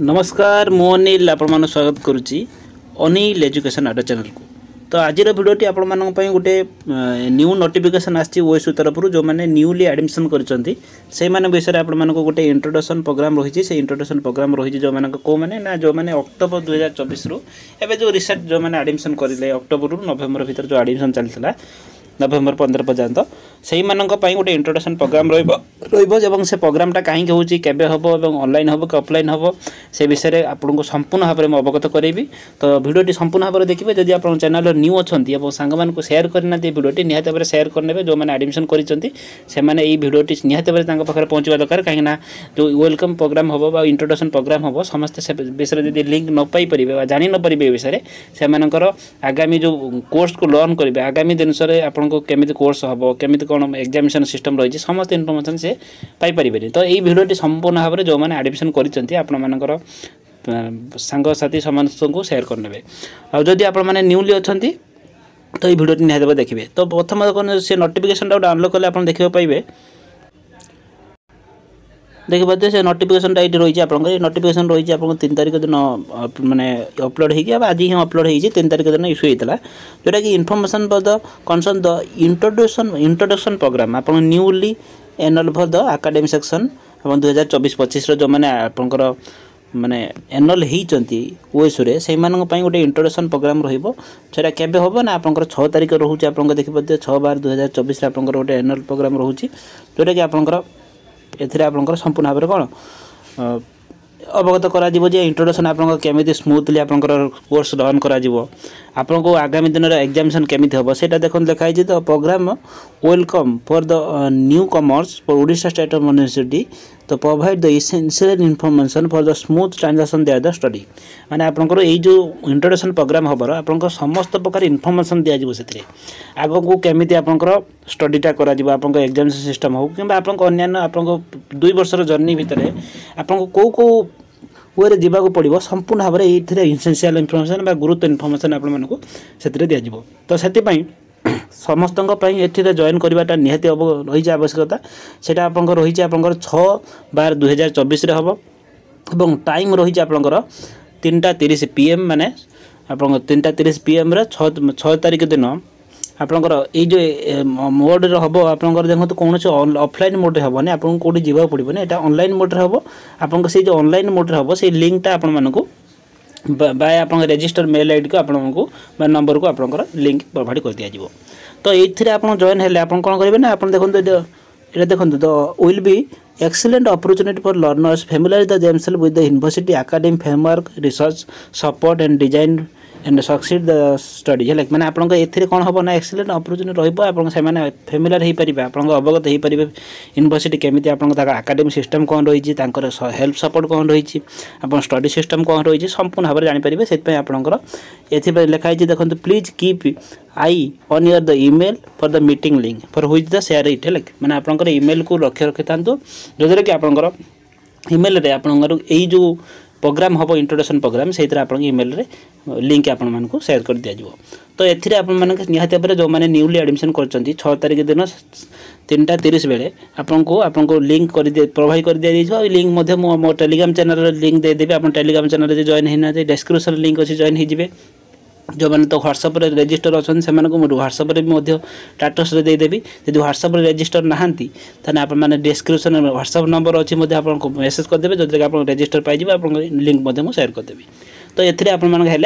नमस्कार मु अनिल आपण स्वागत करुच्ची अनिल एजुकेशन आडो चैनल को। तो आज भिडियोटी आपण मानक गोटे न्यू नोटिफिकेशन आसी ओएसयू तरफ जो मैंने न्यूली एडमिशन करछंती से माने विषय आपण मानक गोटे इंट्रोडक्शन प्रोग्राम रही से इंट्रोडक्शन प्रोग्राम रही जो मानक को माने ना जो माने अक्टोबर 2024 रु एबे जो रिसेंट जो माने एडमिशन करिले अक्टोबर रु नवेम्बर भीतर जो एडमिशन चलथिला नवेम्बर 15 पर्यंत से गोटे इंट्रोडक्शन प्रोग्राम रही से प्रोग्रामटा कहीं होची केबे हबो एवं ऑनलाइन हबो कि ऑफलाइन हबो से विषय आपको संपूर्ण भाव में अवगत करेबी। तो वीडियोटी संपूर्ण भाव में देखिए जदि आप चैनल न्यू अच्छी और सांग मान को शेयर करना वीडियोटी निहाती भाव शेयर करने जो मैंने एडमिशन करछंती से माने ई वीडियोटी निहाती भाव पाखे पहुँचवा दरकार कहीं जो वेलकम प्रोग्राम हम बा इंट्रोडक्शन प्रोग्राम हम समस्ते से विषय जब लिंक न पाई परिबे जानि न परिबे विषय से आगामी जो कोर्स को लर्न करेंगे आगामी दिन से आप केमिति कोर्स हम केमिति कौन एग्जामिनेशन सिस्टम रही समस्त इनफॉरमेशन से पाई परिबे। तो यही वीडियोटी संपूर्ण भाव में जो मैंने एडमिशन करछंती आपण मानकर सांग साथी समस्त को शेयर करने आ जदि आपण माने न्यूली अच्छी तो ये वीडियोटी निहाती देखिए। तो प्रथम से नोटिफिकेशन डाउनलोड कले आप देखिए पाइबे देखिए पाते से नोटिफिकेशन ये रही है नोटिफिकेशन रही है 3 तारिख दिन माने अपलोड होगी आज ही अपलोड होगी 3 तारिख दिन इश्यू होता जोटा कि information for the concern the introduction programme आप newly annual for the academic section 2024-25 जो मैंने आपंकर माने एनुअल होती ओएसयू से गोटे इंट्रोडक्शन प्रोग्राम रहा केबे हम ना आप 6 तारिख रोचे आप देखिए 6/12/2024 आप गोटे एनुअल प्रोग्राम रोचे जोटा कि आपंकर एथिरे आपनकर संपूर्ण भाव में कौन अवगत करा इंट्रोडक्शन आपन केमिति स्मूथली आपनकर कोर्स लर्न करा आपन को आगामी दिन एग्जामिनेशन केमिति हम सेटा देखन लिखाई तो programme welcome for the newcomers for Odisha state of university to provide the essential information for the smooth transaction दे द स्टडी माने आपनकर एई जो इंट्रोडक्शन प्रोग्राम हबर आपनकर समस्त प्रकार इनफॉरमेशन दिया जिवो सेतरे आगो को केमिति आपनकर स्टडीटा करा जिवो आपनकर एग्जामिनेशन सिस्टम हो कि आपनकर अन्य आपनकर 2 वर्षर जर्नी भितर आपनको को वे जावाक पड़ो संपूर्ण भाव में ये इसेंशियल इनफॉरमेशन बा गुरुत्व इनफॉरमेशन आपको से दिज्व। तो से समस्त ये जॉइन करवाटा निहाती रही आवश्यकता से आप रही आप 6/12/2024 हम और टाइम रही आपंकर 3:30 PM माने आप 3:30 PM 6 तारिख दिन आपंकर ये मोड हम आप देखो कौन ऑफलाइन मोड्रे हम आपको कौटी जावाक पड़ो ना यहाँ ऑनलाइन मोड्रे हम आपको से जो ऑनलाइन मोड्रे हम से लिंकटा आपको बाय आप रजिस्टर मेल आईडी को आपको नंबर को आपंकर लिंक प्रोवाइड कर दिया। तो ये आप जॉइन है आप कौन करेंगे ना आप देखो देखो the will be excellent opportunity for learners familiarize themselves with the university academic framework research support and design and succeed the study है मैंने आपको ए कौन हम ना एक्सीलेंट अपॉर्चुनिटी रही फेमिलियर हो पारे आप अवगत हो पारे यूनिवर्सिटी केमी आप एकेडमिक सिस्टम कौन रही हेल्प सपोर्ट कौन रही आप स्टडी सिस्टम कौन रही संपूर्ण भाव में जानीपारे से आपंकर ये लिखाई देखो please keep I on your the email for the meeting link for which the share it है मैंने आपंकर ईमेल को लक्ष्य रखी था जो कि आपंकर ईमेल रे आपंकर यही जो प्रोग्राम हम इंट्रोडक्शन प्रोग्राम से आप ईमेल रे लिंक आपण मानक शेयर कर दिया जाव। तो एथिरे आपण मानक निहाती भाव जो मैंने न्यूली एडमिशन करछंती 6 तारिख दिन 3:30 बेले आपको लिंक कर प्रोवाइड कर दिया जाइछो। लिंक मध्य मो टेलीग्राम चैनल लिंक दे देबे आपण टेलीग्राम चैनल रे जॉइन होना डिस्क्रिप्शन लिंक अच्छी जॉइन हो जाए जो मैंने तो व्हाट्सएप रजिस्टर अच्छा से व्हाट्सएप स्टाटस रे देदेवी यदि व्हाट्सएप रजिस्टर नहांती ताने आप माने डिस्क्रिप्शन व्हाट्सएप नंबर अच्छी आपको मेसेज करदेवे जो कि आप रजिस्टर पाई आप लिंक मुझे शेयर करदेवी। तो ये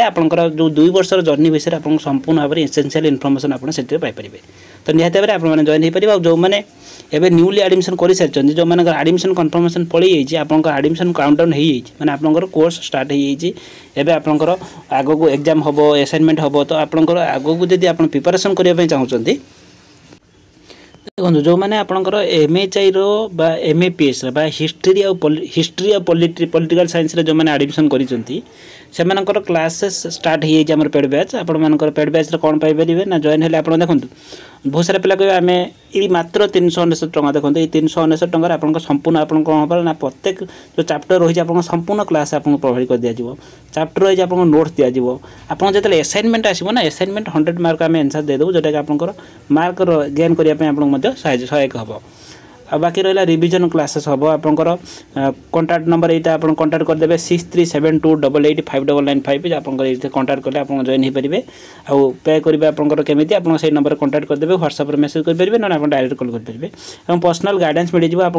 आपंकर जो 2 वर्षर जर्नी विषय आप संपूर्ण भाव में एसेंशियल इनफॉरमेशन आप पाइपर। तो निहाती भाव में आप जॉइन हो पारे जो मैंने एवं न्यूली एडमिशन कर सारी जो मैंने एडमिशन कन्फर्मेशन पड़ी जाइए आप एडमिशन काउंटडाउन हो मैंने आपंकर कोर्स स्टार्ट हो आपंकर आग को एग्जाम हम असाइनमेंट हम तो आपंकर आग को जब आप प्रिपरेशन करने चाहते देखो जो मैंने आपंकर MHI रो MAPS हिस्ट्री और पॉलिटिकल साइंस जो मैंने एडमिशन करी से क्लासेस स्टार्ट हो जाए पेड बैच आपर पेड बैच कौन पाइपर ना जॉइन है आप देखो बहुत सारा पिला कहे आम ये मात्र 399 टका देखो ये 399 टकर आप संपूर्ण आप कौन हम ना प्रत्येक जो चैप्टर रही है संपूर्ण क्लास आपको प्रोवाइड कर दिया चैप्टर रही आपको नोट्स दिज्व आप जो असाइनमेंट आसो ना असाइनमेंट 100 मार्क आम एनसर देदेव जोटा कि आप मार्क गेन करने सहायक हम आ बाकी रहा रिविजन क्लासेस हम आपंकर कंटाक्ट नंबर यहाँ आप कंटाक्ट करदे 6372885995 आप कंटाक्ट कले आप जॉइन हो पारे आउ पे करेंगे आपंकर केमी आप नंबर कंटाक्ट करदे व्हाट्सएप मेसेज करेंगे ना आप डायरेक्ट कॉल करेंगे और पर्सनल गाइडेंस मिल जाए आप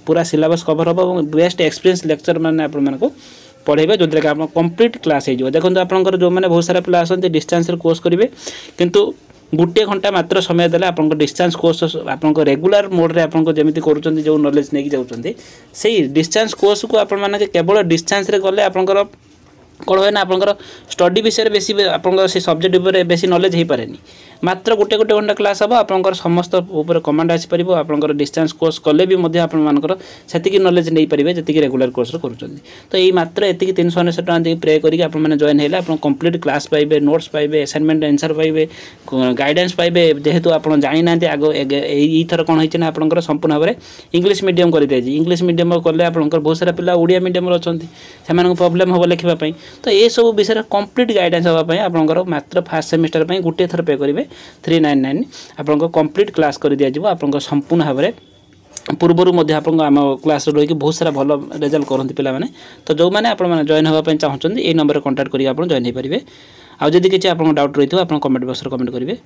पूरा सिलेबस कवर हम और बेस्ट एक्सपीरियंस लेक्चर मैंने आपको पढ़ेबे जो कि आप कंप्लीट क्लास हो देखो आपंकर जो मैंने बहुत सारा पिला आसते डिस्टेंस कोर्स करेंगे किंतु गोटे घंटा मात्र समय देले आपन डिस्टेंस कोर्स आपन रेगुलर मोड रे आपन जमी करूँ जो नॉलेज नहीं जाऊँच से डिस्टेंस कोर्स को आपण माने केवल डिस्टेंस रे गले आपन कौन हुए ना आपंकर स्टडी विषय बेसी आपंकर से सब्जेक्ट उपर बेसी नॉलेज हो पारे मात्र गोटे गोटे घंटा क्लास हम आपंकर समस्त ऊपर कमांड आसीपर आपंकर डिस्टेंस कोर्स कले भी आपर से नॉलेज नहीं पारे जी रेगुलर कोर्स करूँ तो ये मात्र ये 399 टका दी पे करके आप जॉइन है आप कंप्लीट क्लास पाइबे नोट्स पाइबे असाइनमेंट आंसर पाइबे गाइडेंस पाइबे जेहेतु आप जानी ना आग यथर कौन होना आपंकर संपूर्ण भाव में इंग्लिश मीडियम कर दिया इंग्लिश मीडियम कले आपंकर बहुत सारा पिला ओडिया मीडियम अच्छा से प्रोब्लेम हम लिखापी तो ये सब विषय कंप्लीट गाइडेंस हाँपाई आपंकर मात्र फास्ट सेमिस्टर पर गोटे थर पे करेंगे 399 आपंकर कंप्लीट क्लास कर दिज्व आपंकर संपूर्ण भाव में पूर्वर आम क्लास रही बहुत सारा भल रिजल्ट करते पिला माने तो जो मैंने आप जॉइन हाँपाई चाहते ये नंबर कंटाक्ट करके आप जॉइन हो पारे आउ जदि किसी आप डाउट रही आप कमेंट बॉक्स में कमेंट करेंगे।